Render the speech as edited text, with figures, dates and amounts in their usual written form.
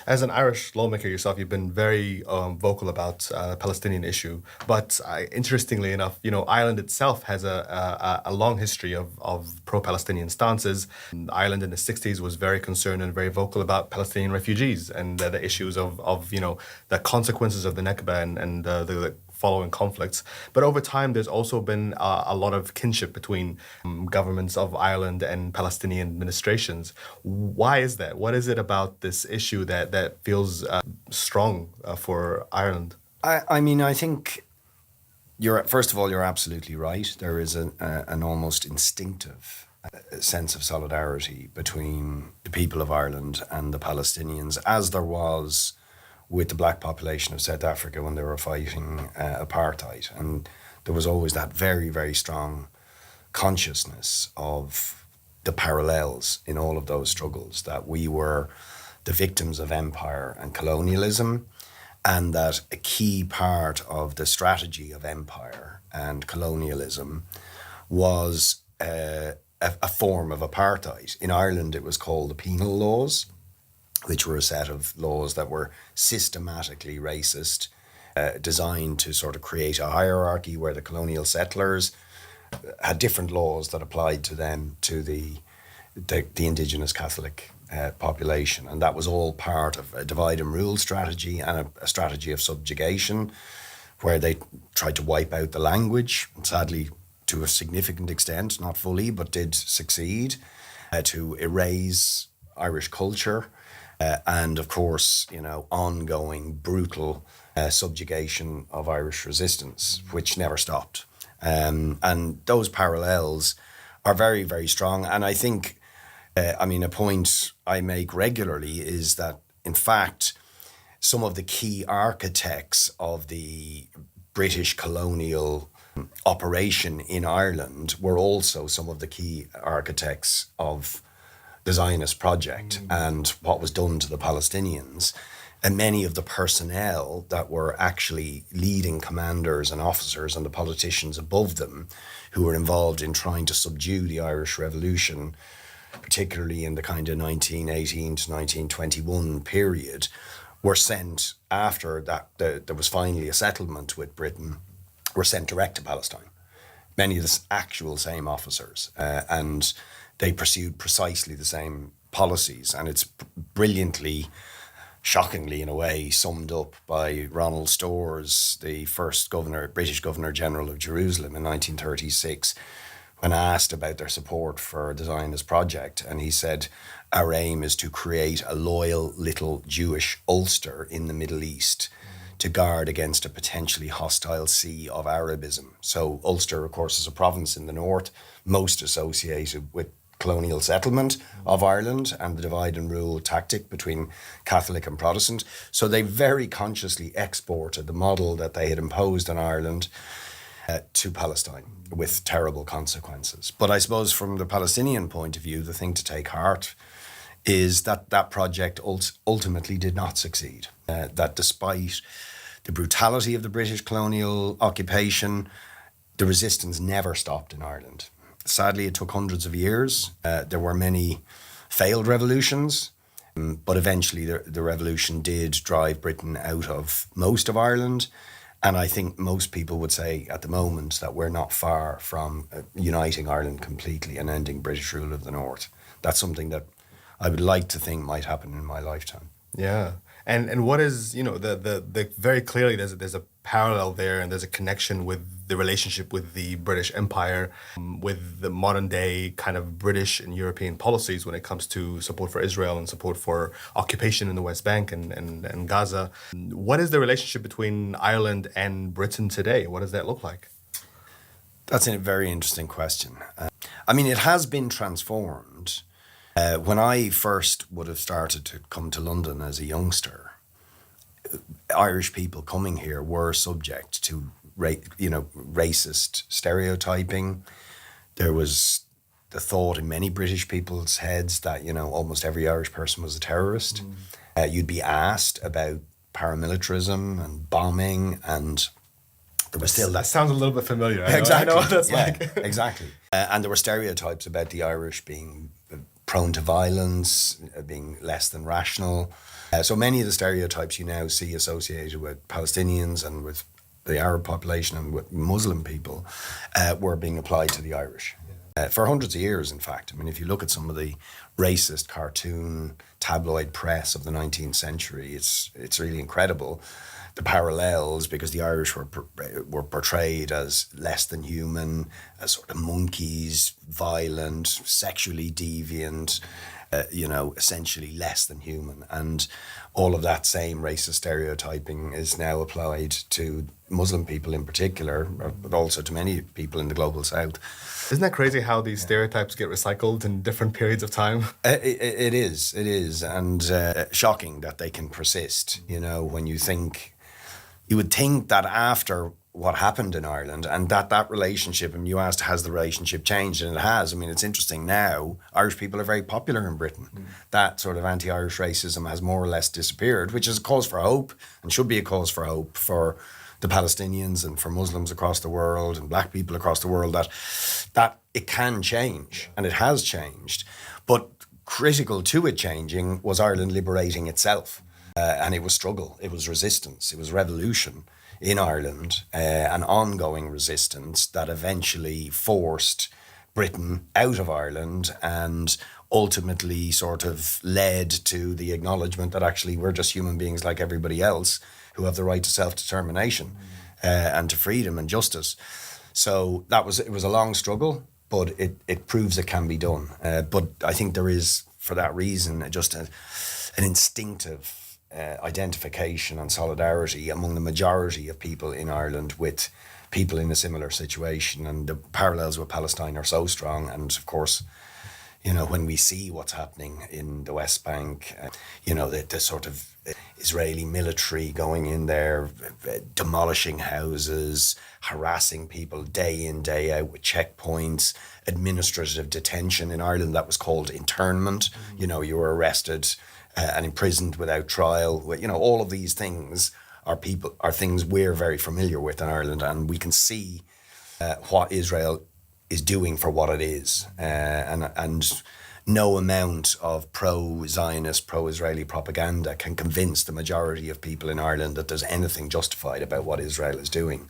As an Irish lawmaker yourself, you've been very vocal about the Palestinian issue. But interestingly enough, Ireland itself has a long history of pro-Palestinian stances. Ireland in the 60s was very concerned and very vocal about Palestinian refugees and the issues of the consequences of the Nakba and the following conflicts. But over time, there's also been a lot of kinship between governments of Ireland and Palestinian administrations. Why is that? What is it about this issue that feels strong for Ireland? I think first of all, you're absolutely right. There is an almost instinctive sense of solidarity between the people of Ireland and the Palestinians, as there was with the black population of South Africa when they were fighting apartheid. And there was always that very, very strong consciousness of the parallels in all of those struggles, that we were the victims of empire and colonialism, and that a key part of the strategy of empire and colonialism was a form of apartheid. In Ireland, it was called the penal laws, which were a set of laws that were systematically racist, designed to sort of create a hierarchy where the colonial settlers had different laws that applied to them, to the indigenous Catholic population. And that was all part of a divide and rule strategy and a strategy of subjugation, where they tried to wipe out the language, and sadly, to a significant extent, not fully, but did succeed, to erase Irish culture. And of course, ongoing brutal subjugation of Irish resistance, which never stopped. And those parallels are very, very strong. And I think, a point I make regularly is that, in fact, some of the key architects of the British colonial operation in Ireland were also some of the key architects of the Zionist project and what was done to the Palestinians. And many of the personnel that were actually leading commanders and officers and the politicians above them who were involved in trying to subdue the Irish Revolution, particularly in the kind of 1918 to 1921 period, were sent after that there was finally a settlement with Britain, were sent direct to Palestine. Many of the actual same officers. And they pursued precisely the same policies. And it's brilliantly, shockingly in a way, summed up by Ronald Storrs, the first British Governor General of Jerusalem in 1936, when asked about their support for the Zionist project. And he said, "Our aim is to create a loyal little Jewish Ulster in the Middle East to guard against a potentially hostile sea of Arabism." So Ulster, of course, is a province in the north, most associated with colonial settlement of Ireland and the divide and rule tactic between Catholic and Protestant. So they very consciously exported the model that they had imposed on Ireland to Palestine with terrible consequences. But I suppose from the Palestinian point of view, the thing to take heart is that that project ultimately did not succeed. That despite the brutality of the British colonial occupation, the resistance never stopped in Ireland. Sadly, it took hundreds of years. There were many failed revolutions, but eventually the revolution did drive Britain out of most of Ireland. And I think most people would say at the moment that we're not far from uniting Ireland completely and ending British rule of the North. That's something that I would like to think might happen in my lifetime. Yeah. And what is, the very clearly there's a parallel there, and there's a connection with the relationship with the British Empire, with the modern day kind of British and European policies when it comes to support for Israel and support for occupation in the West Bank and Gaza. What is the relationship between Ireland and Britain today? What does that look like? That's a very interesting question. It has been transformed. When I first would have started to come to London as a youngster, Irish people coming here were subject to racist stereotyping. There was the thought in many British people's heads that, almost every Irish person was a terrorist. You'd be asked about paramilitarism and bombing, and there was still that. Sounds a little bit familiar. Exactly. I know what that's like. Exactly. And there were stereotypes about the Irish being prone to violence, being less than rational. So many of the stereotypes you now see associated with Palestinians and with the Arab population and with Muslim people were being applied to the Irish. For hundreds of years, in fact. I mean, if you look at some of the racist cartoon tabloid press of the 19th century, it's really incredible, the parallels, because the Irish were portrayed as less than human, as sort of monkeys, violent, sexually deviant, essentially less than human. And all of that same racist stereotyping is now applied to Muslim people in particular, but also to many people in the global south. Isn't that crazy how these stereotypes get recycled in different periods of time? It is. And shocking that they can persist, when you would think that after what happened in Ireland and that relationship, and you asked, has the relationship changed? And it has. I mean, it's interesting now, Irish people are very popular in Britain. That sort of anti-Irish racism has more or less disappeared, which is a cause for hope and should be a cause for hope for the Palestinians and for Muslims across the world and black people across the world, that it can change, and it has changed. But critical to it changing was Ireland liberating itself. And it was struggle, it was resistance, it was revolution in Ireland, an ongoing resistance that eventually forced Britain out of Ireland and ultimately sort of led to the acknowledgement that actually we're just human beings like everybody else who have the right to self-determination and to freedom and justice. So it was a long struggle, but it proves it can be done. But I think there is, for that reason, just an instinctive identification and solidarity among the majority of people in Ireland with people in a similar situation, and the parallels with Palestine are so strong. And of course, when we see what's happening in the West Bank, the sort of Israeli military going in there, demolishing houses, harassing people day in, day out with checkpoints, administrative detention in Ireland that was called internment. You were arrested and imprisoned without trial. All of these things are things we're very familiar with in Ireland, and we can see what Israel is doing for what it is, and no amount of pro-Zionist, pro-Israeli propaganda can convince the majority of people in Ireland that there's anything justified about what Israel is doing.